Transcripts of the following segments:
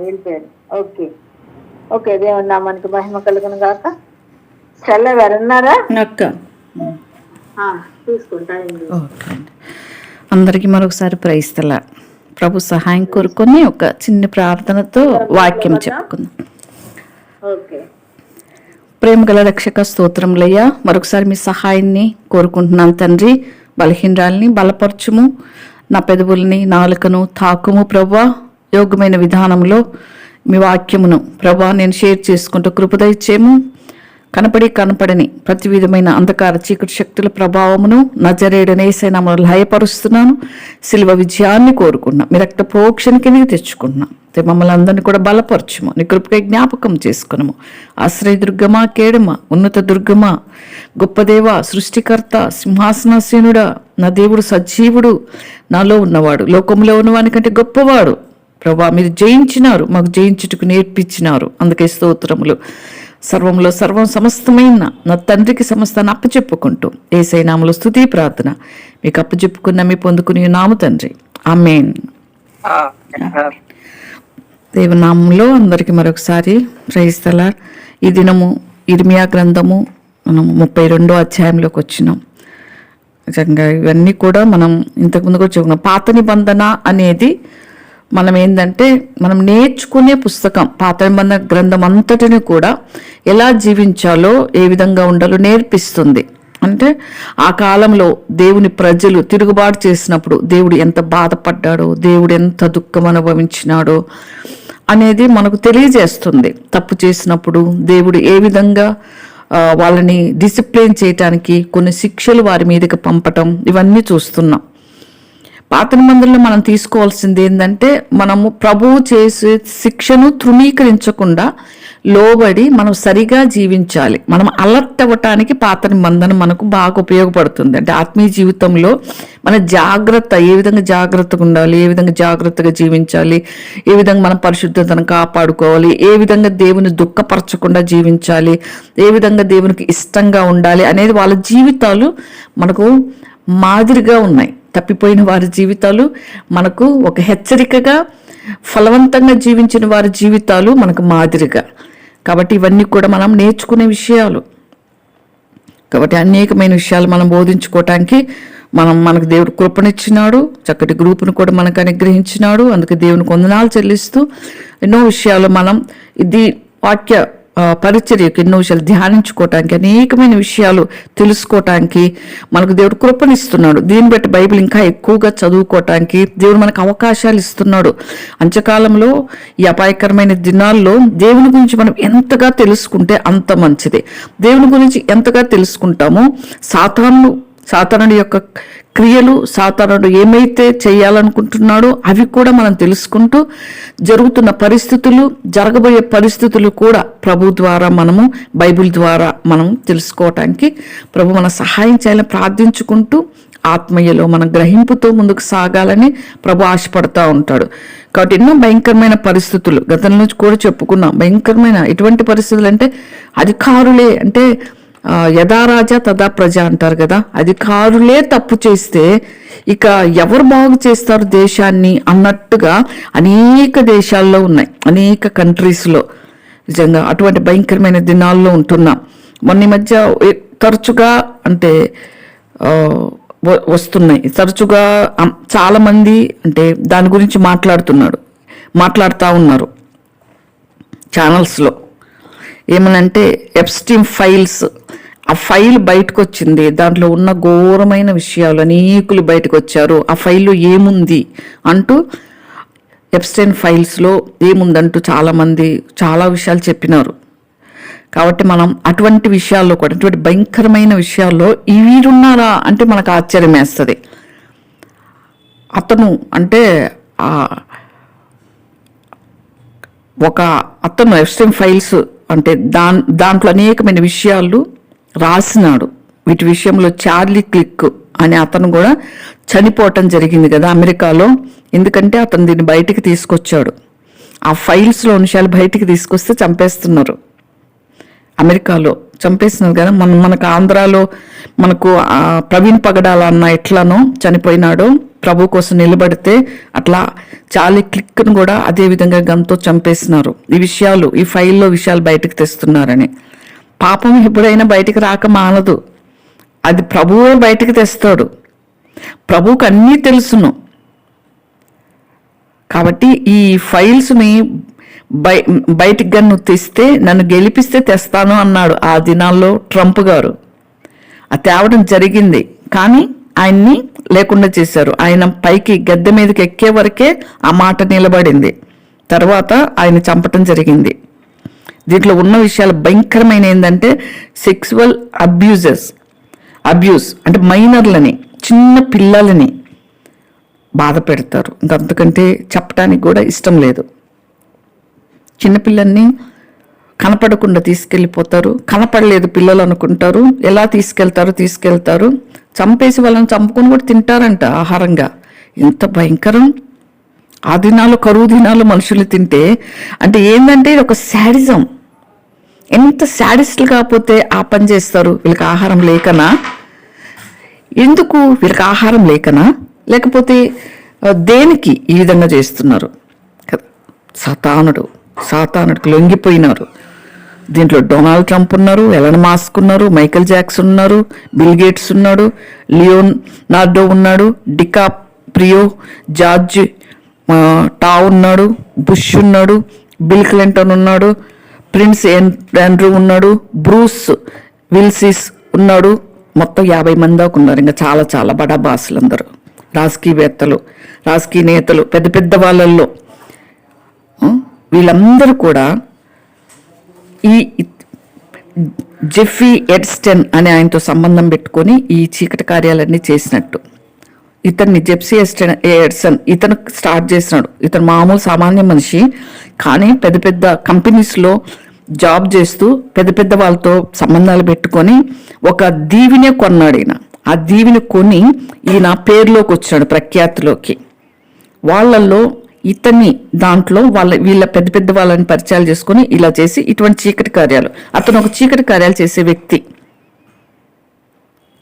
వెళ్ళిపోయారు. Okay okay, దేవుని నామానికి మహిమ కలుగును గాక. స్టెల్లా ఎవరున్నారా అక్క? తీసుకుంటానండి. ఓకే అండి, అందరికీ మరొకసారి ప్రైస్తలా. ప్రభు సహాయం కోరుకొని ఒక చిన్న ప్రార్థనతో వాక్యం చెప్పుకుందాం. ఓకే. ప్రేమ గల రక్షక స్తోత్రములయ్యా, మరొకసారి మీ సహాయాన్ని కోరుకుంటున్నాను తండ్రి. బలహీనరాల్ని బలపరచుము, నా పెదవుల్ని నాలుకను తాకుము ప్రభా. యోగ్యమైన విధానంలో మీ వాక్యమును ప్రభా నేను షేర్ చేసుకుంటూ కృపదయచేము. కనపడని ప్రతి విధమైన అంధకార చీకటి శక్తుల ప్రభావమును నజరేయుడైన యేసయ్య నామములో లయపరుస్తున్నాను. శిలువ విజయాన్ని కోరుకుంటున్నాం, మీ రక్త ప్రోక్షణకి నీకు తెచ్చుకుంటున్నాం. మమ్మల్ని అందరినీ కూడా బలపరచుము, నీ కృపకై జ్ఞాపకం చేసుకున్నాము. ఆశ్రయ దుర్గమా, కేడమ, ఉన్నత దుర్గమా, గొప్ప దేవ, సృష్టికర్త, సింహాసనాసీనుడా, నా దేవుడు సజీవుడు, నాలో ఉన్నవాడు, లోకంలో ఉన్నవాని కంటే గొప్పవాడు ప్రభా. మీరు జయించినారు, మాకు జయించుటకు నేర్పించినారు, అందుకే స్తోత్రములు. సర్వంలో సర్వం సమస్తమైన నా తండ్రికి సమస్తాన్ని అప్పచెప్పుకుంటూ యేసయ్య నామములో స్తుతి ప్రార్థన మీకు అప్పచెప్పుకున్న మీ పొందుకుని నామ తండ్రి, ఆమేన్. దేవనామంలో అందరికీ మరొకసారి ప్రైజ్ ది లార్డ్. ఈ దినము ఇర్మియా గ్రంథము మనం 32వ అధ్యాయంలోకి వచ్చినాం. నిజంగా ఇవన్నీ కూడా మనం ఇంతకుముందు కూడా చెప్పుకున్నాం. పాత నిబంధన అనేది మనం ఏంటంటే మనం నేర్చుకునే పుస్తకం. పాత నిబంధన గ్రంథం అంతటిని కూడా ఎలా జీవించాలో, ఏ విధంగా ఉండాలో నేర్పిస్తుంది. అంటే ఆ కాలంలో దేవుని ప్రజలు తిరుగుబాటు చేసినప్పుడు దేవుడు ఎంత బాధపడ్డాడో, దేవుడు ఎంత దుఃఖం అనుభవించినాడో అనేది మనకు తెలియజేస్తుంది. తప్పు చేసినప్పుడు దేవుడు ఏ విధంగా వాళ్ళని డిసిప్లిన్ చేయటానికి కొన్ని శిక్షలు వారి మీదకి పంపటం, ఇవన్నీ చూస్తున్నాం. పాత నిబంధనలో మనం తీసుకోవాల్సింది ఏంటంటే, మనము ప్రభువు చేసే శిక్షను తృణీకరించకుండా లోబడి మనం సరిగా జీవించాలి. మనం అలర్ట్ అవ్వటానికి పాత నిబంధన మనకు బాగా ఉపయోగపడుతుంది. అంటే ఆత్మీయ జీవితంలో మన జాగ్రత్త, ఏ విధంగా జాగ్రత్తగా ఉండాలి, ఏ విధంగా జాగ్రత్తగా జీవించాలి, ఏ విధంగా మనం పరిశుద్ధతను కాపాడుకోవాలి, ఏ విధంగా దేవుని దుఃఖపరచకుండా జీవించాలి, ఏ విధంగా దేవునికి ఇష్టంగా ఉండాలి అనేది వాళ్ళ జీవితాలు మనకు మాదిరిగా ఉన్నాయి. తప్పిపోయిన వారి జీవితాలు మనకు ఒక హెచ్చరికగా, ఫలవంతంగా జీవించిన వారి జీవితాలు మనకు మాదిరిగా. కాబట్టి ఇవన్నీ కూడా మనం నేర్చుకునే విషయాలు. కాబట్టి అనేకమైన విషయాలు మనం బోధించుకోవటానికి మనకు దేవుడు కృపనిచ్చినాడు, చక్కటి గ్రూపును కూడా మనకు అనుగ్రహించినాడు. అందుకే దేవునికి వందనాలు చెల్లిస్తూ ఎన్నో విషయాలు మనం ఇది వాక్య పరిచర్యకు ఎన్నో విషయాలు ధ్యానించుకోవటానికి, అనేకమైన విషయాలు తెలుసుకోవటానికి మనకు దేవుడు కృపనిస్తున్నాడు. దీన్ని బట్టి బైబిల్ ఇంకా ఎక్కువగా చదువుకోవటానికి దేవుడు మనకు అవకాశాలు ఇస్తున్నాడు. అంత్యకాలంలో ఈ అపాయకరమైన దినాల్లో దేవుని గురించి మనం ఎంతగా తెలుసుకుంటే అంత మంచిది. దేవుని గురించి ఎంతగా తెలుసుకుంటామో సాతానుడి యొక్క క్రియలు, సాతానుడు ఏమైతే చేయాలనుకుంటున్నాడో అవి కూడా మనం తెలుసుకుంటూ, జరుగుతున్న పరిస్థితులు, జరగబోయే పరిస్థితులు కూడా ప్రభు ద్వారా మనము బైబిల్ ద్వారా మనం తెలుసుకోవటానికి ప్రభు మన సహాయం చేయాలని ప్రార్థించుకుంటూ ఆత్మీయలో మన గ్రహింపుతో ముందుకు సాగాలని ప్రభు ఆశపడతా ఉంటాడు. కాబట్టి ఎన్నో భయంకరమైన పరిస్థితులు గతంలో కూడా చెప్పుకున్నాం. భయంకరమైన ఎటువంటి పరిస్థితులు అంటే, అధికారులే అంటే యథా రాజా తదా ప్రజ అంటారు కదా, అధికారులే తప్పు చేస్తే ఇక ఎవరు బాగు చేస్తారు దేశాన్ని అన్నట్టుగా అనేక దేశాల్లో ఉన్నాయి, అనేక కంట్రీస్లో. నిజంగా అటువంటి భయంకరమైన దినాల్లో ఉంటున్నాం. మొన్న మధ్య తరచుగా అంటే వస్తున్నాయి, తరచుగా చాలామంది అంటే దాని గురించి మాట్లాడుతూ ఉన్నారు ఛానల్స్లో. ఏమనంటే ఎప్స్టీన్ ఫైల్స్, ఆ ఫైల్ బయటకు వచ్చింది, దాంట్లో ఉన్న ఘోరమైన విషయాలు అనేకులు బయటకు వచ్చారు. ఆ ఫైల్లో ఏముంది అంటూ, ఎప్స్టీన్ ఫైల్స్లో ఏముందంటూ చాలామంది చాలా విషయాలు చెప్పినారు. కాబట్టి మనం అటువంటి విషయాల్లో కూడా, అటువంటి భయంకరమైన విషయాల్లో ఈ వీరున్నారా అంటే మనకు ఆశ్చర్యం వేస్తుంది. అతను అంటే అతను ఎప్స్టీన్ ఫైల్స్ అంటే దాంట్లో అనేకమైన విషయాలు రాసినాడు. వీటి విషయంలో చార్లీ క్లిక్ అనే అతను కూడా చనిపోవటం జరిగింది కదా అమెరికాలో. ఎందుకంటే అతను దీన్ని బయటికి తీసుకొచ్చాడు. ఆ ఫైల్స్లో విషయాలు బయటికి తీసుకొస్తే చంపేస్తున్నారు. అమెరికాలో చంపేస్తున్నారు కదా. మనకు ఆంధ్రాలో మనకు ప్రవీణ్ పగడాల అన్న ఎట్లానో చనిపోయినాడో, ప్రభు కోసం నిలబడితే అట్లా చాలీ క్లిక్ను కూడా అదే విధంగా గంతో చంపేస్తున్నారు. ఈ విషయాలు, ఈ ఫైల్లో విషయాలు బయటకు తెస్తున్నారని. పాపం ఎప్పుడైనా బయటికి రాక మానదు, అది ప్రభువే బయటికి తెస్తాడు. ప్రభువుకు అన్నీ తెలుసును. కాబట్టి ఈ ఫైల్స్ని బయటికి కానీ నువ్వు తెస్తే నన్ను గెలిపిస్తే తెస్తాను అన్నాడు ఆ దినాల్లో ట్రంప్ గారు. ఆ తేవడం జరిగింది, కానీ ఆయన్ని లేకుండా చేశారు. ఆయన పైకి గద్దె మీదకి ఎక్కే వరకే ఆ మాట నిలబడింది. తర్వాత ఆయన చంపటం జరిగింది. దీంట్లో ఉన్న విషయాలు భయంకరమైన ఏంటంటే సెక్సువల్ అబ్యూస్ అంటే మైనర్లని, చిన్న పిల్లలని బాధ పెడతారు. ఇంకంతకంటే చెప్పడానికి కూడా ఇష్టం లేదు. చిన్నపిల్లల్ని కనపడకుండా తీసుకెళ్ళిపోతారు. కనపడలేదు పిల్లలు అనుకుంటారు. ఎలా తీసుకెళ్తారు, చంపేసి వాళ్ళని చంపుకొని కూడా తింటారంట ఆహారంగా. ఎంత భయంకరం! ఆ దినాలు, కరువు దినాలు మనుషులు తింటే అంటే ఏంటంటే ఇది ఒక శాడిజం. ఎంత శాడిస్టులు కాకపోతే ఆ పని చేస్తారు. వీళ్ళకి ఆహారం లేకనా? ఎందుకు వీళ్ళకి ఆహారం లేకనా, లేకపోతే దేనికి ఈ విధంగా చేస్తున్నారు కదా? సాతానుడికి లొంగిపోయినారు. దీంట్లో డొనాల్డ్ ట్రంప్ ఉన్నారు, ఎలన్ మాస్క్ ఉన్నారు, మైకేల్ జాక్సన్ ఉన్నారు, బిల్ గేట్స్ ఉన్నాడు, లియోనార్డో ఉన్నాడు, డికాప్రియో, జార్జ్ టా ఉన్నాడు, బుష్ ఉన్నాడు, బిల్ క్లింటన్ ఉన్నాడు, ప్రిన్స్ ఆండ్రూ ఉన్నాడు, బ్రూస్ విల్సిస్ ఉన్నాడు. మొత్తం 50 మంది దాకా ఉన్నారు. ఇంకా చాలా చాలా బడా బాసులు అందరూ, రాజకీయవేత్తలు, రాజకీయ నేతలు, పెద్ద పెద్ద వాళ్ళల్లో వీళ్ళందరూ కూడా ఈ జెఫ్రీ ఎడ్స్టన్ అనే ఆయనతో సంబంధం పెట్టుకొని ఈ చీకటి కార్యాలన్నీ చేసినట్టు. ఇతన్ని జెఫ్రీ ఎడ్సన్ ఇతను స్టార్ట్ చేసినాడు. ఇతను మామూలు సామాన్య మనిషి, కానీ పెద్ద పెద్ద కంపెనీస్లో జాబ్ చేస్తూ పెద్ద పెద్ద వాళ్ళతో సంబంధాలు పెట్టుకొని ఒక దీవినే కొన్నాడు. ఆ దీవిని కొని ఈయన పేరులోకి వచ్చాడు, ప్రఖ్యాతిలోకి. వాళ్ళల్లో ఇతన్ని దాంట్లో వీళ్ళ పెద్ద పెద్ద వాళ్ళని పరిచయాలు చేసుకొని ఇలా చేసి ఇటువంటి చీకటి కార్యాలు, అతను ఒక చీకటి కార్యాలు చేసే వ్యక్తి.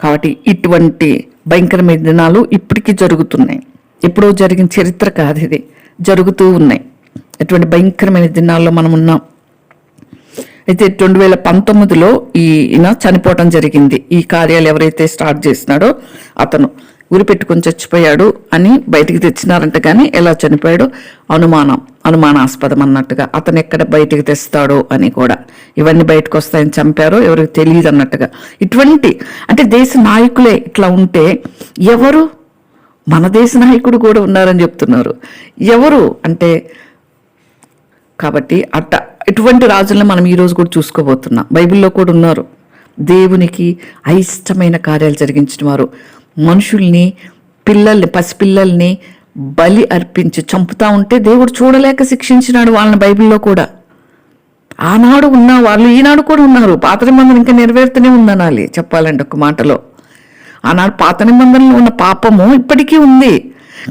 కాబట్టి ఇటువంటి భయంకరమైన దినాలు ఇప్పటికీ జరుగుతున్నాయి. ఎప్పుడో జరిగిన చరిత్ర కాదు, ఇది జరుగుతూ ఉన్నాయి. ఇటువంటి భయంకరమైన దినాల్లో మనం ఉన్నాం. అయితే 2019లో ఈయన చనిపోవటం జరిగింది. ఈ కార్యాలు ఎవరైతే స్టార్ట్ చేసినాడో అతను ఉరి పెట్టుకొని చచ్చిపోయాడు అని బయటికి తెచ్చినారంట. కానీ ఎలా చనిపోయాడో అనుమానాస్పదం అన్నట్టుగా. అతను ఎక్కడ బయటికి తెస్తాడో అని కూడా, ఇవన్నీ బయటకు వస్తాయని చంపారో ఎవరికి తెలియదు అన్నట్టుగా. ఇటువంటి అంటే దేశ నాయకులే ఇట్లా ఉంటే ఎవరు? మన దేశ నాయకుడు కూడా ఉన్నారని చెప్తున్నారు. ఎవరు అంటే కాబట్టి ఇటువంటి రాజులను మనం ఈరోజు కూడా చూసుకోబోతున్నాం. బైబిల్లో కూడా ఉన్నారు. దేవునికి అయిష్టమైన కార్యాలు జరిగించిన వారు, మనుషుల్ని, పసిపిల్లల్ని బలి అర్పించి చంపుతా ఉంటే దేవుడు చూడలేక శిక్షించినాడు వాళ్ళని. బైబిల్లో కూడా ఆనాడు ఉన్న వాళ్ళు ఈనాడు కూడా ఉన్నారు. పాత నిబంధన ఇంకా నెరవేరుతూనే ఉందనాలి చెప్పాలంటే ఒక మాటలో. ఆనాడు పాత నిబంధనలో ఉన్న పాపము ఇప్పటికీ ఉంది.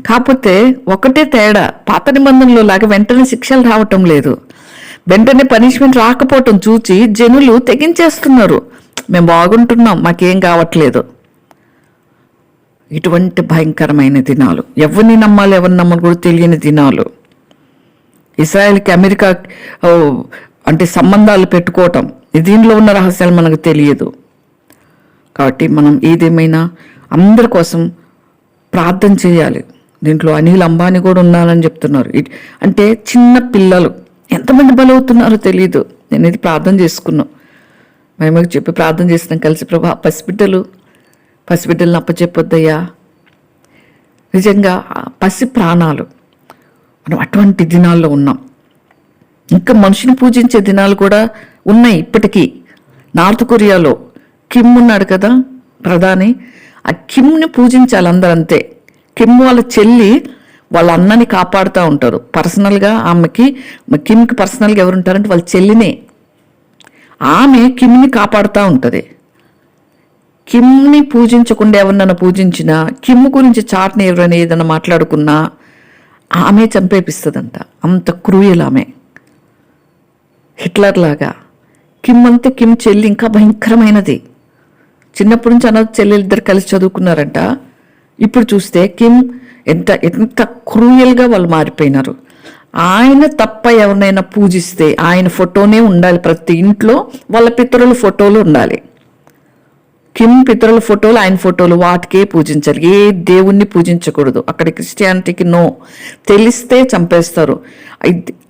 కాకపోతే ఒకటే తేడా, పాత నిబంధనలో లాగా వెంటనే శిక్షలు రావటం లేదు, వెంటనే పనిష్మెంట్ రాకపోవటం చూచి జనులు తెగించేస్తున్నారు. మేము బాగుంటున్నాం, మాకేం కావట్లేదు. ఇటువంటి భయంకరమైన దినాలు, ఎవరిని నమ్మాలి ఎవరిని నమ్మాలి కూడా తెలియని దినాలు. ఇజ్రాయెల్కి అమెరికా అంటే సంబంధాలు పెట్టుకోవటం, దీనిలో ఉన్న రహస్యాలు మనకు తెలియదు. కాబట్టి మనం ఏదేమైనా అందరి కోసం ప్రార్థన చేయాలి. దీంట్లో అనిల్ అంబానీ కూడా ఉన్నారని చెప్తున్నారు. అంటే చిన్న పిల్లలు ఎంతమంది బలవుతున్నారో తెలియదు. నేను ఇది ప్రార్థన చేసుకున్నాం, మేము చెప్పి ప్రార్థన చేసినాం కలిసి. ప్రభా, పసిబిడ్డలను అప్పచెప్పొద్దయ్యా. నిజంగా పసి ప్రాణాలు, మనం అటువంటి దినాల్లో ఉన్నాం. ఇంకా మనిషిని పూజించే దినాలు కూడా ఉన్నాయి ఇప్పటికీ. నార్త్ కొరియాలో కిమ్ ఉన్నాడు కదా ప్రధాని, ఆ కిమ్ని పూజించాలి అందరూ అంతే. కిమ్ వాళ్ళ చెల్లి వాళ్ళ అన్నని కాపాడుతూ ఉంటారు పర్సనల్గా. కిమ్కి పర్సనల్గా ఎవరు ఉంటారంటే వాళ్ళ చెల్లినే. ఆమె కిమ్ని కాపాడుతూ ఉంటుంది. కిమ్ని పూజించకుండా ఎవరినైనా పూజించినా, కిమ్ గురించి చాట్ని ఎవరైనా ఏదైనా మాట్లాడుకున్నా ఆమె చంపేపిస్తుందంట. అంత క్రూయల్ ఆమె, హిట్లర్ లాగా. కిమ్ అంతే, కిమ్ చెల్లి ఇంకా భయంకరమైనది. చిన్నప్పటి నుంచి అన్నది చెల్లెలిద్దరు కలిసి చదువుకున్నారంట. ఇప్పుడు చూస్తే కిమ్ ఎంత ఎంత క్రూయల్గా వాళ్ళు మారిపోయినారు. ఆయన తప్ప ఎవరినైనా పూజిస్తే ఆయన ఫోటోనే ఉండాలి, ప్రతి ఇంట్లో వాళ్ళ పితరుల ఫోటోలు ఉండాలి. కిమ్ పితరుల ఫోటోలు, ఆయన ఫోటోలు, వాటికే పూజించాలి. ఏ దేవుణ్ణి పూజించకూడదు. అక్కడ క్రిస్టియానిటీకి నో, తెలిస్తే చంపేస్తారు.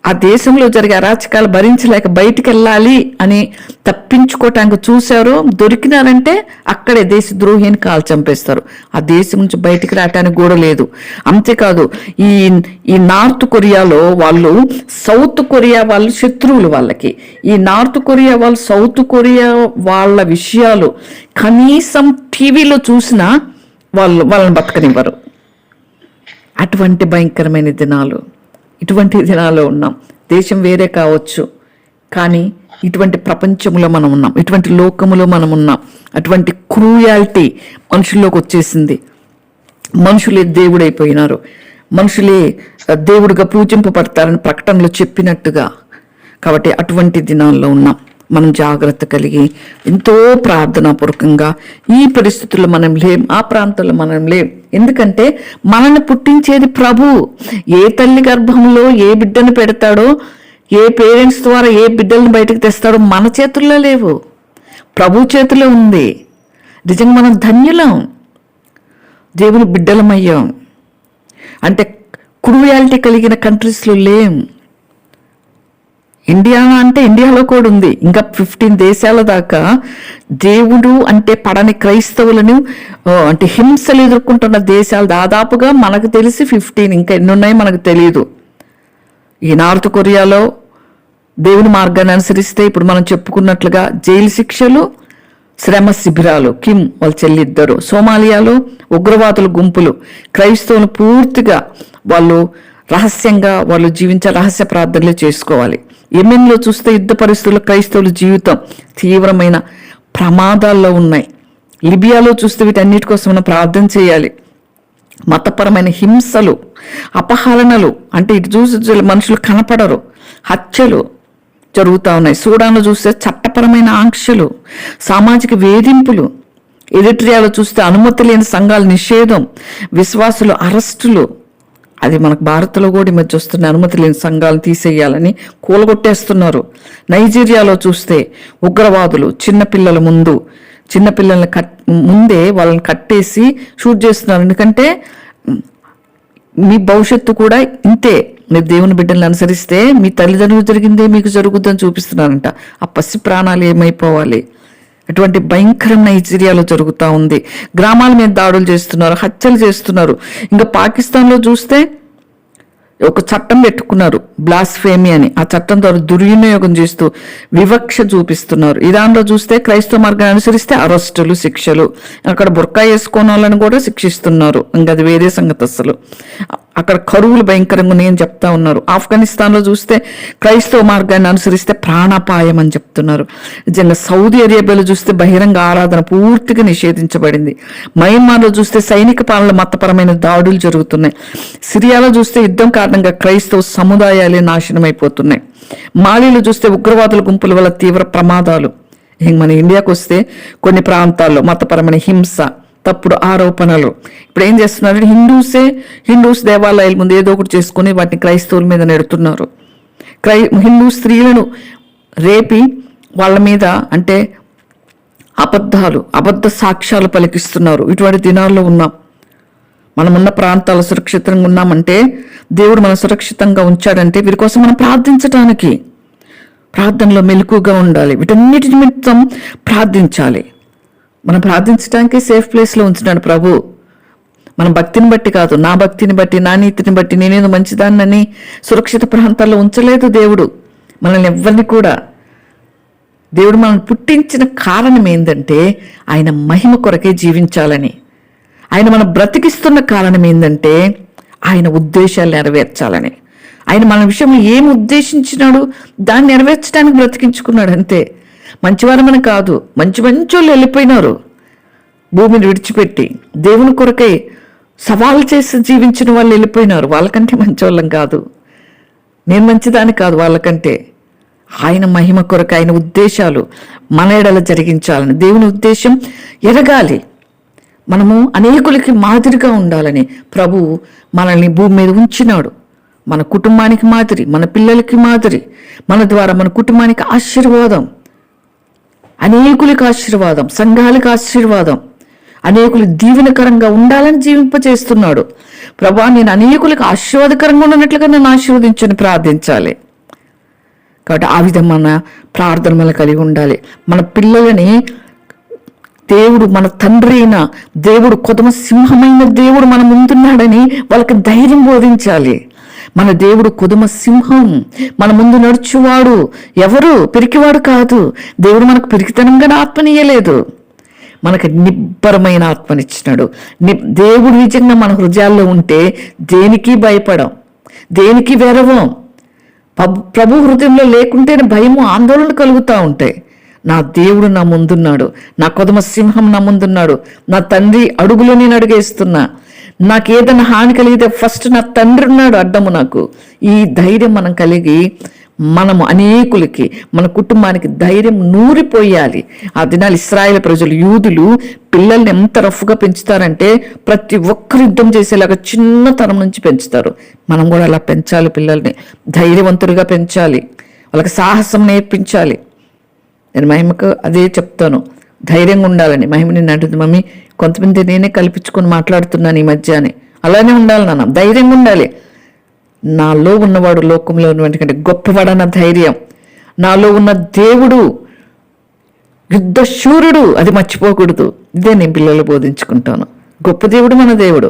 ఆ దేశంలో జరిగే అరాచకాలు భరించలేక బయటికి వెళ్ళాలి అని తప్పించుకోవటానికి చూశారు, దొరికినారంటే అక్కడే దేశద్రోహిని కాలు చంపేస్తారు. ఆ దేశం నుంచి బయటికి రావటానికి కూడా లేదు. అంతేకాదు, ఈ నార్త్ కొరియాలో వాళ్ళు సౌత్ కొరియా వాళ్ళు శత్రువులు వాళ్ళకి. ఈ నార్త్ కొరియా వాళ్ళు సౌత్ కొరియా వాళ్ళ విషయాలు కనీసం టీవీలో చూసినా వాళ్ళని బతకనివ్వరు. అటువంటి భయంకరమైన దినాలు, ఇటువంటి దినాల్లో ఉన్నాం. దేశం వేరే కావచ్చు, కానీ ఇటువంటి ప్రపంచంలో మనం ఉన్నాం, ఇటువంటి లోకములో మనం ఉన్నాం. అటువంటి క్రూయాలిటీ మనుషుల్లోకి వచ్చేసింది. మనుషులే దేవుడైపోయినారు, మనుషులే దేవుడిగా పూజింపబడతారని ప్రకటనలో చెప్పినట్టుగా. కాబట్టి అటువంటి దినాల్లో ఉన్నాం. మనం జాగ్రత్త కలిగి ఎంతో ప్రార్థనాపూర్వకంగా ఈ పరిస్థితుల్లో మనం లేం, ఆ ప్రాంతంలో మనం లేం. ఎందుకంటే మనల్ని పుట్టించేది ప్రభు. ఏ తల్లి గర్భంలో ఏ బిడ్డను పెడతాడో, ఏ పేరెంట్స్ ద్వారా ఏ బిడ్డలను బయటకు తెస్తాడో మన చేతుల్లో లేవు, ప్రభు చేతిలో ఉంది. నిజంగా మనం ధన్యులం, దేవుని బిడ్డలమయ్యాం. అంటే క్రూయాలిటీ కలిగిన కంట్రీస్లో లేం. ఇండియా అంటే ఇండియాలో కూడా ఉంది. ఇంకా 15 దేశాల దాకా దేవుడు అంటే పడని క్రైస్తవులను అంటే హింసలు ఎదుర్కొంటున్న దేశాలు దాదాపుగా మనకు తెలిసి 15, ఇంకా ఎన్ని ఉన్నాయో మనకు తెలియదు. ఈ నార్త్ కొరియాలో దేవుని మార్గాన్ని అనుసరిస్తే ఇప్పుడు మనం చెప్పుకున్నట్లుగా జైలు శిక్షలు, శ్రమ శిబిరాలు, కిమ్ వాళ్ళ చెల్లిద్దరు. సోమాలియాలో ఉగ్రవాదుల గుంపులు క్రైస్తవులు పూర్తిగా వాళ్ళు రహస్యంగా వాళ్ళు జీవించే రహస్య ప్రార్థనలు చేసుకోవాలి. యెమెన్లో చూస్తే యుద్ధ పరిస్థితుల్లో క్రైస్తవుల జీవితం తీవ్రమైన ప్రమాదాల్లో ఉన్నాయి. లిబియాలో చూస్తే వీటన్నిటి కోసం మనం ప్రార్థన చేయాలి. మతపరమైన హింసలు, అపహరణలు, అంటే ఇటు చూసి మనుషులు కనపడరు, హత్యలు జరుగుతూ ఉన్నాయి. సూడాన్లో చూస్తే చట్టపరమైన ఆంక్షలు, సామాజిక వేధింపులు. ఎరిట్రియాలో చూస్తే అనుమతి లేని సంఘాల నిషేధం, విశ్వాసులు అరెస్టులు. అది మనకు భారత్లో కూడా ఈ మధ్య వస్తున్న అనుమతి లేని సంఘాలను తీసేయాలని కూలగొట్టేస్తున్నారు. నైజీరియాలో చూస్తే ఉగ్రవాదులు చిన్నపిల్లల్ని ముందే వాళ్ళని కట్టేసి షూట్ చేస్తున్నారు. ఎందుకంటే మీ భవిష్యత్తు కూడా ఇంతే, మీరు దేవుని బిడ్డలను అనుసరిస్తే మీ తల్లిదండ్రులు జరిగిందే మీకు జరుగుద్దని చూపిస్తున్నారంట. ఆ పసి ప్రాణాలు ఏమైపోవాలి. అటువంటి భయంకరం నైజీరియాలో జరుగుతూ ఉంది. గ్రామాల మీద దాడులు చేస్తున్నారు, హత్యలు చేస్తున్నారు. ఇంకా పాకిస్తాన్లో చూస్తే ఒక చట్టం పెట్టుకున్నారు, బ్లాస్ఫేమి అని. ఆ చట్టం ద్వారా దుర్వినియోగం చేస్తూ వివక్ష చూపిస్తున్నారు. ఇరాన్లో చూస్తే క్రైస్తవ మార్గాన్ని అనుసరిస్తే అరెస్టులు, శిక్షలు. అక్కడ బుర్కా వేసుకోని వాళ్ళని కూడా శిక్షిస్తున్నారు. ఇంకా అది వేరే సంగతి. అసలు అక్కడ కరువులు భయంకరంగా నేను చెప్తా ఉన్నారు. ఆఫ్ఘనిస్తాన్లో చూస్తే క్రైస్తవ మార్గాన్ని అనుసరిస్తే ప్రాణాపాయం అని చెప్తున్నారు. నిజంగా సౌదీ అరేబియాలో చూస్తే బహిరంగ ఆరాధన పూర్తిగా నిషేధించబడింది. మయన్మార్లో చూస్తే సైనిక పాలన మతపరమైన దాడులు జరుగుతున్నాయి. సిరియాలో చూస్తే యుద్ధం కారణంగా క్రైస్తవ సముదాయాలే నాశనం అయిపోతున్నాయి. మాలీలో చూస్తే ఉగ్రవాదుల గుంపుల వల్ల తీవ్ర ప్రమాదాలు. మన ఇండియాకు వస్తే కొన్ని ప్రాంతాల్లో మతపరమైన హింస, తప్పుడు ఆరోపణలు. ఇప్పుడు ఏం చేస్తున్నారు, హిందూస్ దేవాలయాల ముందు ఏదో ఒకటి చేసుకుని వాటిని క్రైస్తవుల మీద నెడుతున్నారు. హిందూ స్త్రీలను రేపి వాళ్ళ మీద అంటే అబద్ధ సాక్ష్యాలు పలికిస్తున్నారు. ఇటువంటి దినాల్లో ఉన్నాం. మనమున్న ప్రాంతాలు సురక్షితంగా ఉన్నామంటే, దేవుడు మనం సురక్షితంగా ఉంచాడంటే వీరి కోసం మనం ప్రార్థించటానికి, ప్రార్థనలో మెలకుగా ఉండాలి. వీటన్నిటి నిమిత్తం ప్రార్థించాలి. మనం ప్రార్థించడానికి సేఫ్ ప్లేస్లో ఉంచున్నాడు ప్రభు. మన భక్తిని బట్టి కాదు, నా భక్తిని బట్టి, నా నీతిని బట్టి, నేనేదో మంచిదాన్నని సురక్షిత ప్రాంతాల్లో ఉంచలేదు దేవుడు మనల్ని ఎవ్వరిని కూడా. దేవుడు మనల్ని పుట్టించిన కారణం ఏంటంటే ఆయన మహిమ కొరకే జీవించాలని. ఆయన మనం బ్రతికిస్తున్న కారణం ఏంటంటే ఆయన ఉద్దేశాలు నెరవేర్చాలని. ఆయన మన విషయంలో ఏం ఉద్దేశించినాడు దాన్ని నెరవేర్చడానికి బ్రతికించుకున్నాడు అంతే. మంచివారమని కాదు, మంచోళ్ళు వెళ్ళిపోయినారు భూమిని విడిచిపెట్టి. దేవుని కొరకై సవాలు చేసి జీవించిన వాళ్ళు వెళ్ళిపోయినారు. వాళ్ళకంటే మంచివాళ్ళం కాదు, నేను మంచిదాన్ని కాదు వాళ్ళకంటే. ఆయన మహిమ కొరకు ఆయన ఉద్దేశాలు మన ఎడల జరిగించాలని దేవుని ఉద్దేశం ఎరగాలి. మనము అనేకులకి మాదిరిగా ఉండాలని ప్రభు మనల్ని భూమి మీద ఉంచినాడు. మన కుటుంబానికి మాదిరి, మన పిల్లలకి మాదిరి, మన ద్వారా మన కుటుంబానికి ఆశీర్వాదం, అనేకులకి ఆశీర్వాదం, సంఘాలకు ఆశీర్వాదం, అనేకులు దీవెనకరంగా ఉండాలని జీవింపచేస్తున్నాడు. ప్రభా, నేను అనేకులకు ఆశీర్వాదకరంగా ఉన్నట్లుగా నన్ను ఆశీర్వదించని ప్రార్థించాలి. కాబట్టి ఆ విధమైన ప్రార్థన మనం కలిగి ఉండాలి. మన పిల్లలని దేవుడు, మన తండ్రి అయిన దేవుడు, కొదమ సింహమైన దేవుడు మన ముందున్నాడని వాళ్ళకి ధైర్యం బోధించాలి. మన దేవుడు కొదమ సింహం, మన ముందు నడుచువాడు, ఎవరు పిరికివాడు కాదు. దేవుడు మనకు పిరికితనంగా ఆత్మనియలేదు, మనకు నిబ్బరమైన ఆత్మనిచ్చినాడు. దేవుడు నిజంగా మన హృదయాల్లో ఉంటే దేనికి భయపడం, దేనికి వెరవం. ప్రభు హృదయంలో లేకుంటేనే భయము, ఆందోళన కలుగుతూ ఉంటాయి. నా దేవుడు నా ముందున్నాడు, నా కొదమ సింహం నా ముందున్నాడు, నా తండ్రి అడుగులో నేను అడుగేస్తున్నా, నాకు ఏదైనా హాని కలిగితే ఫస్ట్ నా తండ్రి ఉన్నాడు అడ్డము నాకు. ఈ ధైర్యం మనం కలిగి మనము అనేకులకి, మన కుటుంబానికి ధైర్యం నూరిపోయాలి. ఆ దినాలు ఇశ్రాయేలు ప్రజలు, యూదులు పిల్లల్ని ఎంత రఫ్గా పెంచుతారంటే ప్రతి ఒక్కరు యుద్ధం చేసేలాగా చిన్నతనం నుంచి పెంచుతారు. మనం కూడా అలా పెంచాలి. పిల్లల్ని ధైర్యవంతులుగా పెంచాలి, వాళ్ళకి సాహసం నేర్పించాలి. నేను మహిమకు అదే చెప్తాను, ధైర్యంగా ఉండాలని. మహిమ నిన్ను అంటుంది, మమ్మీ కొంతమంది నేనే కల్పించుకొని మాట్లాడుతున్నాను ఈ మధ్య అని. అలానే ఉండాలి నాన్న, ధైర్యంగా ఉండాలి. నాలో ఉన్నవాడు లోకంలో ఉన్నటువంటి కంటే గొప్పవాడన్న ధైర్యం, నాలో ఉన్న దేవుడు యుద్ధ శూరుడు, అది మర్చిపోకూడదు. ఇదే నేను పిల్లలు బోధించుకుంటాను. గొప్ప దేవుడు మన దేవుడు.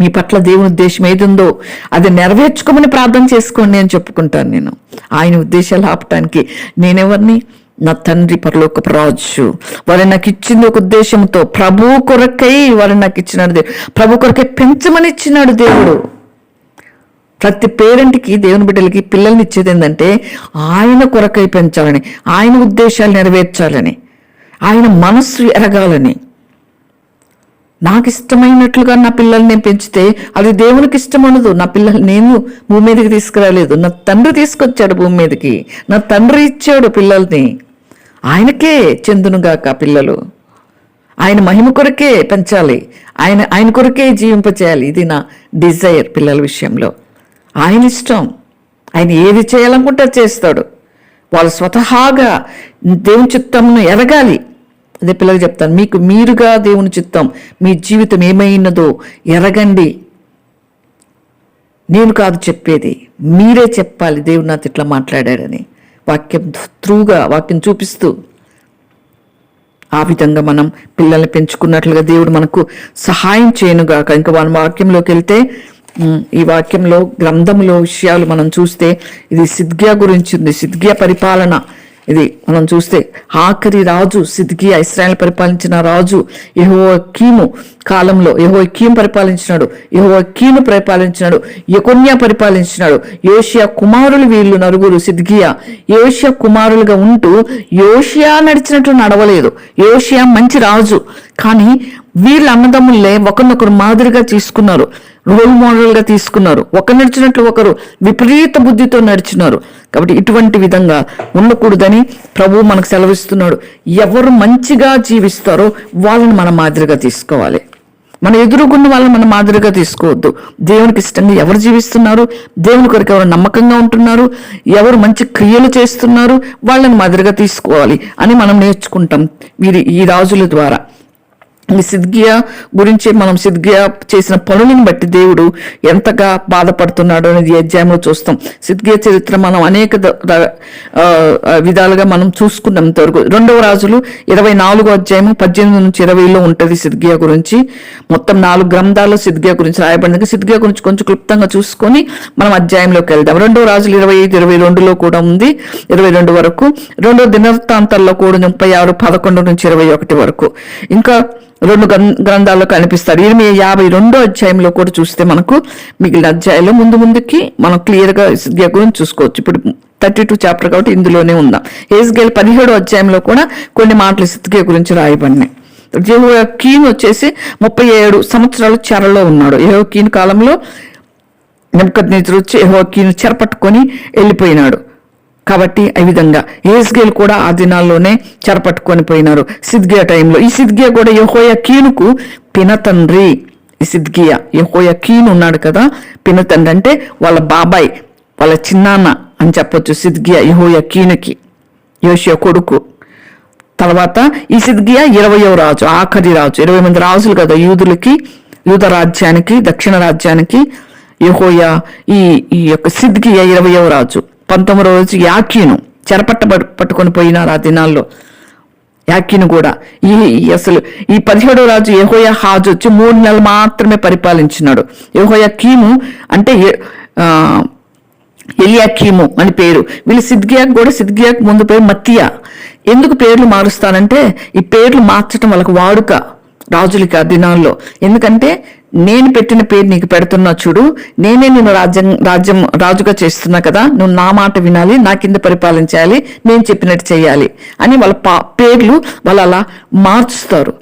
మీ పట్ల దేవుని ఉద్దేశం ఏది ఉందో అది నెరవేర్చుకోమని ప్రార్థన చేసుకోండి అని చెప్పుకుంటాను నేను. ఆయన ఉద్దేశాలు ఆపటానికి నేనెవరిని? నా తండ్రి పరలోకపు రాజు. వారు నాకు ఇచ్చింది ఒక ఉద్దేశంతో, ప్రభు కొరకై వారు నాకు ఇచ్చినాడు. ప్రభు కొరకై పెంచమని ఇచ్చినాడు దేవుడు. ప్రతి పేరెంట్కి, దేవుని బిడ్డలకి పిల్లల్ని ఇచ్చేది ఏంటంటే ఆయన కొరకై పెంచాలని, ఆయన ఉద్దేశాలు నెరవేర్చాలని, ఆయన మనస్సు ఎరగాలని. నాకు ఇష్టమైనట్లుగా నా పిల్లల్ని నేను పెంచితే అది దేవునికి ఇష్టం ఉండదు. నా పిల్లలు నేను భూమి మీదకి తీసుకురాలేదు, నా తండ్రి తీసుకొచ్చాడు భూమి మీదకి. నా తండ్రి ఇచ్చాడు పిల్లల్ని, ఆయనకే చెందునుగాక పిల్లలు. ఆయన మహిమ కొరకే పెంచాలి, ఆయన కొరకే జీవింపచేయాలి. ఇది నా డిజైర్ పిల్లల విషయంలో. ఆయన ఇష్టం, ఆయన ఏది చేయాలనుకుంటే చేస్తాడు. వాళ్ళు స్వతహాగా దేవుని చిత్తంను ఎరగాలి. అదే పిల్లలకు చెప్తాను, మీకు మీరుగా దేవుని చిత్తం, మీ జీవితం ఏమైనదో ఎరగండి. నేను కాదు చెప్పేది, మీరే చెప్పాలి దేవుడు నాతో ఇట్లా మాట్లాడాడని. వాక్యం త్రూగా, వాక్యం చూపిస్తూ ఆ విధంగా మనం పిల్లల్ని పెంచుకున్నట్లుగా దేవుడు మనకు సహాయం చేయనుగాక. ఇంకా మన వాక్యంలోకి వెళ్తే, ఈ వాక్యంలో గ్రంథంలో విషయాలు మనం చూస్తే ఇది సిద్కియా గురించి ఉంది. సిద్కియా పరిపాలన ఇది మనం చూస్తే ఆఖరి రాజు సిద్కియా, ఇశ్రాయేలు పరిపాలించిన రాజు. యెహోయాకీము కాలంలో యెహోయాకీము పరిపాలించినాడు, యెహోయాకీను పరిపాలించినాడు, యెకొన్యా పరిపాలించినాడు. యోషియా కుమారులు వీళ్ళు నలుగురు. సిద్కియా యోషియా కుమారులుగా ఉంటూ యోషియా నడిచినట్లు నడవలేదు. యోషియా మంచి రాజు, కానీ వీళ్ళ అన్నదమ్ములే ఒకరినొకరు మాదిరిగా తీసుకున్నారు, రోల్ మోడల్గా తీసుకున్నారు. ఒకరు నడిచినట్లు ఒకరు విపరీత బుద్ధితో నడిచినారు. కాబట్టి ఇటువంటి విధంగా ఉండకూడదని ప్రభు మనకు సెలవిస్తున్నాడు. ఎవరు మంచిగా జీవిస్తారో వాళ్ళని మన మాదిరిగా తీసుకోవాలి. మన ఎదురుగున్న వాళ్ళని మన మాదిరిగా తీసుకోవద్దు. దేవునికి ఇష్టంగా ఎవరు జీవిస్తున్నారు, దేవుని కొరకు ఎవరు నమ్మకంగా ఉంటున్నారు, ఎవరు మంచి క్రియలు చేస్తున్నారు, వాళ్ళని మాదిరిగా తీసుకోవాలి అని మనం నేర్చుకుంటాం ఈ రాజుల ద్వారా. ఈ సిద్కియా గురించి మనం సిద్కియా చేసిన పనులను బట్టి దేవుడు ఎంతగా బాధపడుతున్నాడు అనేది అధ్యాయంలో చూస్తాం. సిద్కియా చరిత్ర మనం అనేక విధాలుగా మనం చూసుకున్నాం ఇంతవరకు. 2వ రాజులు 24వ అధ్యాయము 18 నుంచి 20లో ఉంటుంది సిద్కియా గురించి. మొత్తం 4 గ్రంథాల్లో సిద్కియా గురించి రాయబడింది. సిద్కియా గురించి కొంచెం క్లుప్తంగా చూసుకొని మనం అధ్యాయంలోకి వెళ్దాం. 2వ రాజులు 25, 22లో కూడా ఉంది, 22 వరకు. 2వ దినవృత్తాంతాల్లో కూడా 36, 11 నుంచి 21 వరకు. ఇంకా 2 గ్రంథాల్లో కనిపిస్తాడు. 52వ అధ్యాయంలో కూడా చూస్తే మనకు మిగిలిన అధ్యాయంలో ముందుకి మనం క్లియర్గా సిద్కియా గురించి చూసుకోవచ్చు. ఇప్పుడు 32 చాప్టర్ కాబట్టి ఇందులోనే ఉందాం. యెహెజ్కేలు 17వ అధ్యాయంలో కూడా కొన్ని మాటలు సిద్కియా గురించి రాయబడినాయి. యెహోయాకీను వచ్చేసి 37 సంవత్సరాలు చెరలో ఉన్నాడు. యెహోయాకీను కాలంలో నెబుకద్నెజరు వచ్చి యెహోయాకీను చెరపట్టుకొని వెళ్ళిపోయినాడు. కాబట్టి ఈ విధంగా యెహెజ్కేలు కూడా ఆ దినాల్లోనే చెరపట్టుకొని పోయినారు సిద్కియా టైంలో. ఈ సిద్కియా కూడా యెహోయాకీనుకు పినతండ్రి. ఈ సిద్కియా యెహోయాకీను ఉన్నాడు కదా, పినతండ్రి అంటే వాళ్ళ బాబాయ్, వాళ్ళ చిన్నాన్న అని చెప్పొచ్చు. సిద్కియా యెహోయాకీనుకి యోషియా కొడుకు. తర్వాత ఈ సిద్కియా 20వ రాజు, ఆఖరి రాజు. 20 మంది రాజులు కదా యూదులకి, యూద రాజ్యానికి, దక్షిణ రాజ్యానికి. యెహోయా ఈ యొక్క సిద్కియా 20వ రాజు. 19వ రోజు యాకీను పట్టుకొని పోయినారు ఆ దినాల్లో. యాకీను కూడా అసలు ఈ 17వ రాజు యెహోయాహాజు వచ్చి 3 నెలలు మాత్రమే పరిపాలించినాడు. యెహోయాకీము అంటే ఎలియాకీము అని పేరు. వీళ్ళు సిద్కియాకు కూడా, సిద్కియాకు ముందు పేరు మత్తియా. ఎందుకు పేర్లు మారుస్తానంటే ఈ పేర్లు మార్చడం వాళ్ళకి వాడుక రాజులకి ఆ దినాల్లో. ఎందుకంటే నేను పెట్టిన పేరు నీకు పెడుతున్నా చూడు, నేనే నేను రాజుగా చేస్తున్నా కదా, నువ్వు నా మాట వినాలి, నా కింద పరిపాలించాలి, నేను చెప్పినట్టు చేయాలి అని వాళ్ళ పేర్లు వాళ్ళు అలా మార్చుస్తారు.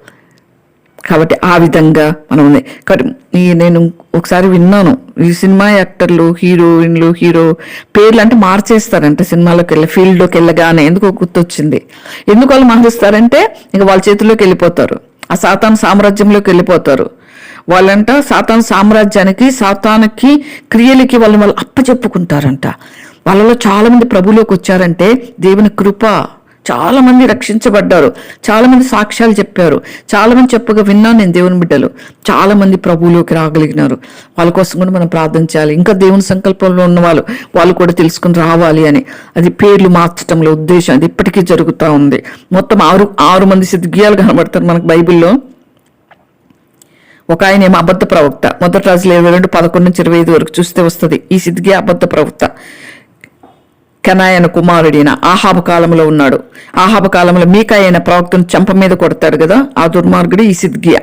కాబట్టి ఆ విధంగా మనం నేను ఒకసారి విన్నాను, ఈ సినిమా యాక్టర్లు, హీరోయిన్లు, హీరో పేర్లు అంటే మార్చేస్తారంటే సినిమాలోకి ఫీల్డ్లోకి వెళ్ళగానే. ఎందుకో గుర్తొచ్చింది. ఎందుకు వాళ్ళు మారుస్తారంటే ఇక వాళ్ళ చేతిలోకి వెళ్ళిపోతారు, ఆ సాతాను సామ్రాజ్యంలోకి వెళ్ళిపోతారు. వాళ్ళంట సాతాను సామ్రాజ్యానికి, సాతానికి క్రియలకి వాళ్ళు అప్పచెప్పుకుంటారంట. వాళ్ళలో చాలా మంది ప్రభులోకి వచ్చారంటే దేవుని కృప. చాలా మంది రక్షించబడ్డారు, చాలా మంది సాక్ష్యాలు చెప్పారు, చాలా మంది చెప్పగా విన్నాను నేను. దేవుని బిడ్డలు చాలా మంది ప్రభువులోకి రాగలిగినారు. వాళ్ళ కోసం కూడా మనం ప్రార్థన చేయాలి. ఇంకా దేవుని సంకల్పంలో ఉన్న వాళ్ళు కూడా తెలుసుకుని రావాలి అని. అది పేర్లు మార్చడంలో ఉద్దేశం. అది ఇప్పటికీ జరుగుతూ ఉంది. మొత్తం ఆరు మంది సిద్కియాలు కనబడతారు మనకు బైబిల్లో. ఒక ఆయన ఏమో అబద్ధ ప్రవక్త. 1 రాజులు 22:11-25 వరకు చూస్తే వస్తుంది. ఈ సిద్కియా అబద్ధ ప్రవక్త. కెనాయన కుమారుడైన ఆహాబు కాలంలో ఉన్నాడు. ఆహాబు కాలంలో మీకాయన ప్రవక్తను చెంప మీద కొడతాడు కదా, ఆ దుర్మార్గుడు ఈ సిద్కియా.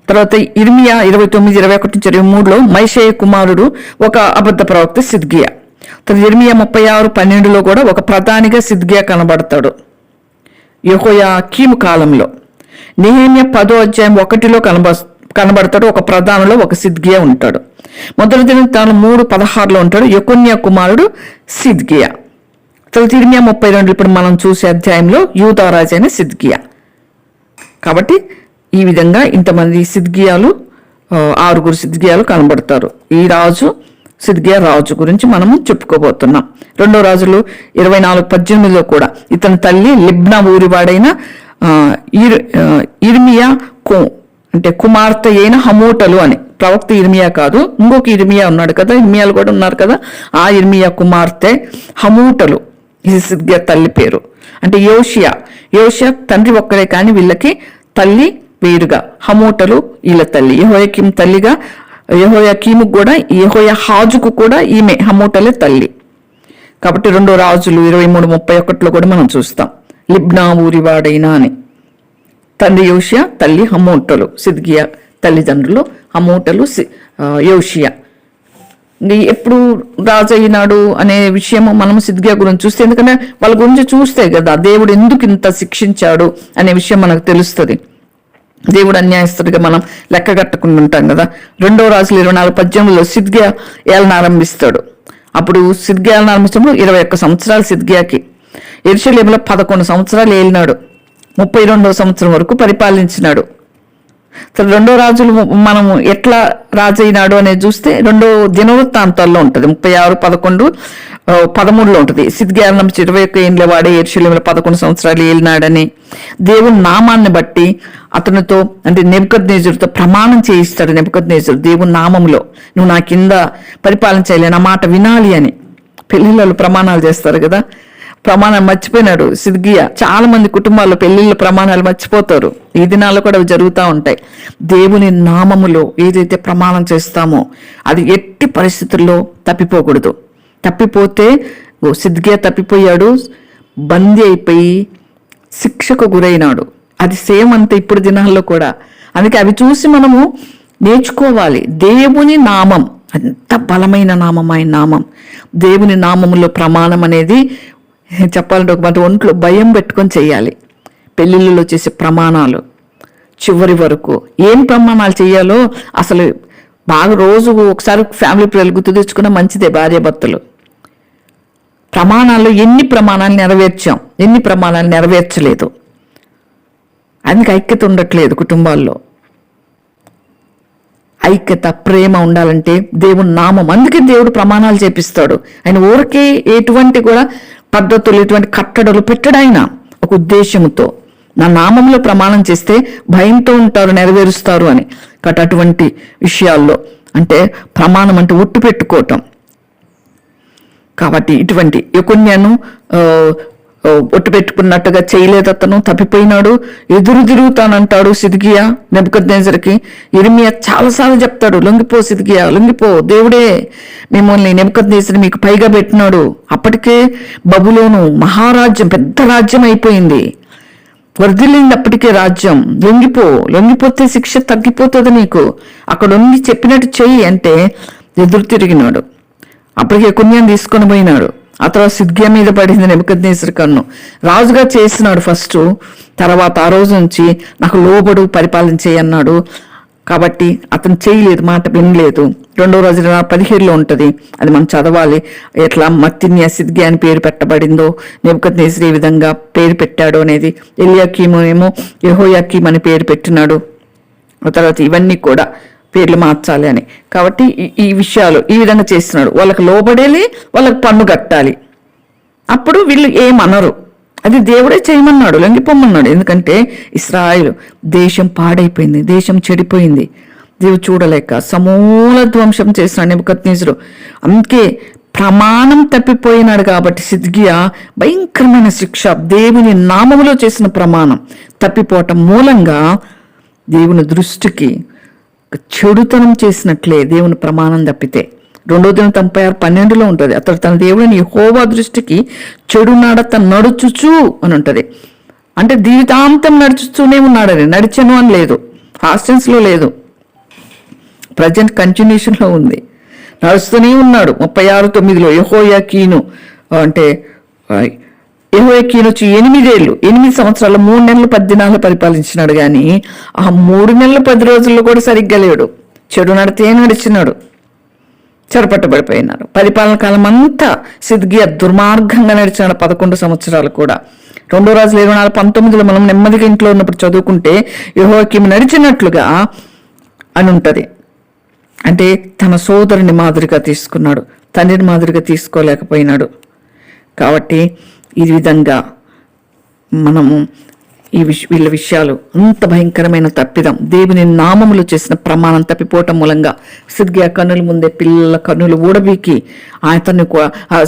తర్వాత ఇర్మియా 29:21-23లో మైషేయ కుమారుడు ఒక అబద్ధ ప్రవక్త సిద్కియా. తర్వాత ఇర్మియా 36:12లో కూడా ఒక ప్రధానిగా సిద్కియా కనబడతాడు యెహోయాకీము కాలంలో. నెహెమ్యా 10:1లో కనబడతాడు, ఒక ప్రధానిలో ఒక సిద్కియా ఉంటాడు. మొదటి దినవృత్తాలు 3:16లో ఉంటాడు యెకొన్యా కుమారుడు సిద్కియా. తర్వాత ఇర్మియా 32 ఇప్పుడు మనం చూసే అధ్యాయంలో యూదా రాజు అయిన సిద్కియా. కాబట్టి ఈ విధంగా ఇంతమంది సిద్కియాలు, 6 సిద్కియాలు కనబడతారు. ఈ రాజు సిద్కియా రాజు గురించి మనము చెప్పుకోబోతున్నాం. 2వ రాజులు 24:18లో కూడా ఇతని తల్లి లిబ్నా ఊరివాడైన ఇర్మియా అంటే కుమార్తె అయిన హమూటలు అని. ప్రవక్త ఇర్మియా కాదు, ఇంకొక ఇర్మియా ఉన్నాడు కదా, ఇర్మియాలు కూడా ఉన్నారు కదా. ఆ ఇర్మియా కుమార్తె హమూటలు ఈ సిద్కియా తల్లి పేరు. అంటే యోషియా తండ్రి ఒక్కడే కానీ వీళ్ళకి తల్లి వేరుగా. హమూటలు వీళ్ళ తల్లి. యెహోయాకీము తల్లిగా, యెహోయాకీముకు కూడా, యెహోయాహాజుకు కూడా ఈమె హమూటలే తల్లి. కాబట్టి 2వ రాజులు 23:31లో కూడా మనం చూస్తాం లిబ్నా ఊరివాడైనా అని. తండ్రి యోషియా, తల్లి హమూటలు. సిద్కియా తల్లిదండ్రులు హమూటలు, యోషియా. ఎప్పుడు రాజు అయినాడు అనే విషయం మనం సిద్కియా గురించి చూస్తే, ఎందుకంటే వాళ్ళ గురించి చూస్తే కదా దేవుడు ఎందుకు ఇంత శిక్షించాడు అనే విషయం మనకు తెలుస్తుంది. దేవుడు అన్యాయస్తుడిగా మనం లెక్క కట్టుకుని ఉంటాం కదా. 2వ రాజులు 24:18లో సిద్కియా ఏలన ఆరంభిస్తాడు. అప్పుడు సిద్కియా ఏలన ఆరంభించినప్పుడు 21 సంవత్సరాలు సిద్కియాకి. యెరూషలేములో 11 సంవత్సరాలు ఏలినాడు. 32వ సంవత్సరం వరకు పరిపాలించినాడు. 2వ రాజులు మనము ఎట్లా రాజు అయినాడు అనేది చూస్తే 2వ దినవృత్తాంతాల్లో ఉంటుంది. 36:11-13లో ఉంటుంది. సిద్కియా 21 ఏళ్ళ వాడే యెరూషలేములో 11 సంవత్సరాలు ఏలినాడని దేవుని నామాన్ని బట్టి అతనితో, అంటే నెబుకద్నెజరుతో ప్రమాణం చేయిస్తాడు. నెబుకద్నెజరు దేవుని నామంలో నువ్వు నా కింద పరిపాలించాలి, నా మాట వినాలి అని. పెళ్లిళ్ళు ప్రమాణాలు చేస్తారు కదా, ప్రమాణం మర్చిపోయినాడు సిద్కియా. చాలా మంది కుటుంబాల్లో పెళ్లిళ్ళ ప్రమాణాలు మర్చిపోతారు. ఈ దినాల్లో కూడా అవి జరుగుతూ ఉంటాయి. దేవుని నామములో ఏదైతే ప్రమాణం చేస్తామో అది ఎట్టి పరిస్థితుల్లో తప్పిపోకూడదు. తప్పిపోతే సిద్కియా తప్పిపోయాడు, బందీ అయిపోయి శిక్షకు గురైనాడు. అది సేమ్ అంతే ఇప్పుడు దినాల్లో కూడా. అందుకే అవి చూసి మనము నేర్చుకోవాలి. దేవుని నామం ఎంత బలమైన నామం, ఆయన నామం. దేవుని నామములో ప్రమాణం అనేది చెప్పాలంటే ఒక మాట ఒంట్లో భయం పెట్టుకొని చేయాలి. పెళ్ళిళ్ళలో చేసే ప్రమాణాలు చివరి వరకు ఏం ప్రమాణాలు చేయాలో అసలు బాగా రోజు ఒకసారి ఫ్యామిలీ పిల్లలు గుర్తు తెచ్చుకున్న మంచిదే. భార్యాభర్తలు ప్రమాణాలు ఎన్ని ప్రమాణాలు నెరవేర్చాం, ఎన్ని ప్రమాణాలు నెరవేర్చలేదు. అందుకే ఐక్యత ఉండట్లేదు కుటుంబాల్లో. ఐక్యత, ప్రేమ ఉండాలంటే దేవుని నామం. అందుకే దేవుడు ప్రమాణాలు చేపిస్తాడు. ఆయన ఊరికే ఎటువంటి కూడా పద్ధతులు, ఎటువంటి కట్టడలు పెట్టడు. ఆయన ఒక ఉద్దేశంతో నా నామంలో ప్రమాణం చేస్తే భయంతో ఉంటారు, నెరవేరుస్తారు అని. కాబట్టి అటువంటి విషయాల్లో అంటే ప్రమాణం అంటే ఒట్టు పెట్టుకోవటం. కాబట్టి ఇటువంటి యెకొన్యాను ఒట్టు పెట్టుకున్నట్టుగా చేయలేదు, అతను తప్పిపోయినాడు, ఎదురు తిరుగుతానంటాడు సిద్కియా నెబుకద్నెజరుకి. ఇర్మియా చాలాసార్లు చెప్తాడు, లొంగిపో సిద్కియా, లొంగిపో, దేవుడే మిమ్మల్ని నెబుకద్నెజరు మీకు పైగా పెట్టినాడు. అప్పటికే బబులోను మహారాజ్యం, పెద్ద రాజ్యం అయిపోయింది, వర్ధిల్లింది అప్పటికే రాజ్యం. లొంగిపోతే శిక్ష తగ్గిపోతుంది నీకు, అక్కడ ఉండి చెప్పినట్టు చెయ్యి అంటే ఎదురు తిరిగినాడు. అప్పటికే యెకొన్యాను తీసుకొని పోయినాడు. ఆ తర్వాత సిద్కియా మీద పడింది నెబుకద్నెజరు కన్ను. రాజుగా చేసినాడు ఫస్ట్, తర్వాత ఆ రోజు నుంచి నాకు లోబడు, పరిపాలన చేయన్నాడు. కాబట్టి అతను చేయలేదు, మాట వినలేదు. 2వ రోజున 17లో ఉంటుంది, అది మనం చదవాలి. ఎట్లా మత్తిన్యా సిద్కియా అని పేరు పెట్టబడిందో, నెబుకద్నెజరు ఏ విధంగా పేరు పెట్టాడో అనేది. ఎల్యాకీము ఏమో యెహోయాకీం అని పేరు పెట్టినాడు. ఆ తర్వాత ఇవన్నీ కూడా పేర్లు మార్చాలి అని. కాబట్టి ఈ విషయాలు ఈ విధంగా చేస్తున్నాడు. వాళ్ళకి లోబడేలి, వాళ్ళకి పన్ను కట్టాలి. అప్పుడు వీళ్ళు ఏమనరు. అది దేవుడే చేయమన్నాడు, లొంగిపోమన్నాడు. ఎందుకంటే ఇశ్రాయేలు దేశం పాడైపోయింది, దేశం చెడిపోయింది. దేవుడు చూడలేక సమూల ధ్వంసం చేస్తున్నాడు నెబుకద్నెజరు. అందుకే ప్రమాణం తప్పిపోయినాడు కాబట్టి సిద్కియా భయంకరమైన శిక్ష. దేవుని నామములో చేసిన ప్రమాణం తప్పిపోవటం మూలంగా దేవుని దృష్టికి చెడుతనం చేసినట్లే దేవుని ప్రమాణం తప్పితే. 2వ దినవృత్తాంతం 16:12 ఉంటుంది. అతడు తన దేవుని యెహోవా దృష్టికి చెడు నడత నడుచుచు అని ఉంటుంది. అంటే జీవితాంతం నడుచుతూనే ఉన్నాడని, నడిచను అని లేదు, హాస్టెన్స్లో లేదు, ప్రజెంట్ కంటిన్యూషన్లో ఉంది, నడుస్తూనే ఉన్నాడు. 36:9 యెహోయాకీను అంటే యెహోయాకీను వచ్చి 8 సంవత్సరాలు 3 నెలలు 10 దినాలు పరిపాలించినాడు. కానీ ఆ 3 నెలలు 10 రోజుల్లో కూడా సరిగ్గా లేడు, చెడు నడితే నడిచినాడు, చెరపట్టబడిపోయినారు. పరిపాలన కాలం అంతా సిద్కియా దుర్మార్గంగా నడిచినాడు, 11 సంవత్సరాలు కూడా. 2వ రాజులు 24:19 మనం నెమ్మదిగా ఇంట్లో ఉన్నప్పుడు చదువుకుంటే యెహోయాకీము నడిచినట్లుగా అని ఉంటుంది. అంటే తన సోదరుని మాదిరిగా తీసుకున్నాడు, తండ్రిని మాదిరిగా తీసుకోలేకపోయినాడు. కాబట్టి ఈ విధంగా మనము వీళ్ళ విషయాలు అంత భయంకరమైన తప్పిదం, దేవుని నామములు చేసిన ప్రమాణం తప్పిపోవటం మూలంగా సిద్కియా కన్నుల ముందే పిల్లల కన్నులు ఊడబీకి అతన్ని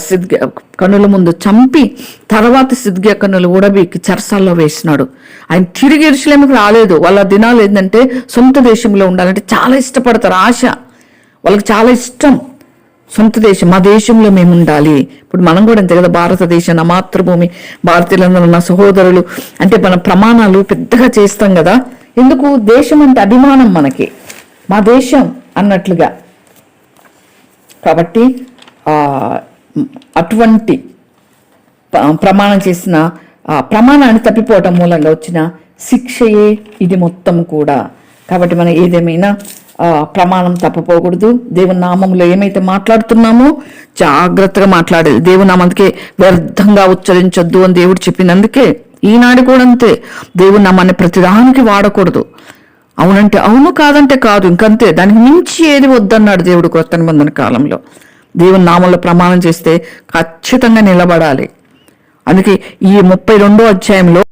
సిద్కియా కన్నుల ముందు చంపి, తర్వాత సిద్కియా కన్నులు ఊడబీకి చెరసాల్లో వేసినాడు. ఆయన తిరిగి యెరూషలేముకు రాలేదు. వాళ్ళ దినాలు ఏంటంటే సొంత దేశంలో ఉండాలంటే చాలా ఇష్టపడతారు, ఆశ, వాళ్ళకి చాలా ఇష్టం. సొంత దేశం, మా దేశంలో మేము ఉండాలి. ఇప్పుడు మనం కూడా అంతే కదా, భారతదేశం నా మాతృభూమి, భారతీయులందరూ నా సహోదరులు అంటే మన ప్రమాణాలు పెద్దగా చేస్తాం కదా. ఎందుకు? దేశం అంటే అభిమానం మనకి, మా దేశం అన్నట్లుగా. కాబట్టి అటువంటి ప్రమాణం చేసిన ప్రమాణాన్ని తప్పిపోవటం మూలంగా వచ్చిన శిక్షయే ఇది మొత్తం కూడా. కాబట్టి మనం ఏదేమైనా ప్రమాణం తప్పపోకూడదు. దేవుని నామంలో ఏమైతే మాట్లాడుతున్నామో జాగ్రత్తగా మాట్లాడేది. దేవుని నామందుకే వ్యర్థంగా ఉచ్చరించొద్దు అని దేవుడు చెప్పినందుకే ఈనాడు కూడా అంతే. దేవుని నామాన్ని ప్రతిదానికి వాడకూడదు. అవునంటే అవును, కాదంటే కాదు, ఇంకంతే. దానికి మించి ఏది వద్దన్నాడు దేవుడు కొత్త నిబంధన కాలంలో. దేవుని నామంలో ప్రమాణం చేస్తే ఖచ్చితంగా నిలబడాలి. అందుకే ఈ 32వ అధ్యాయంలో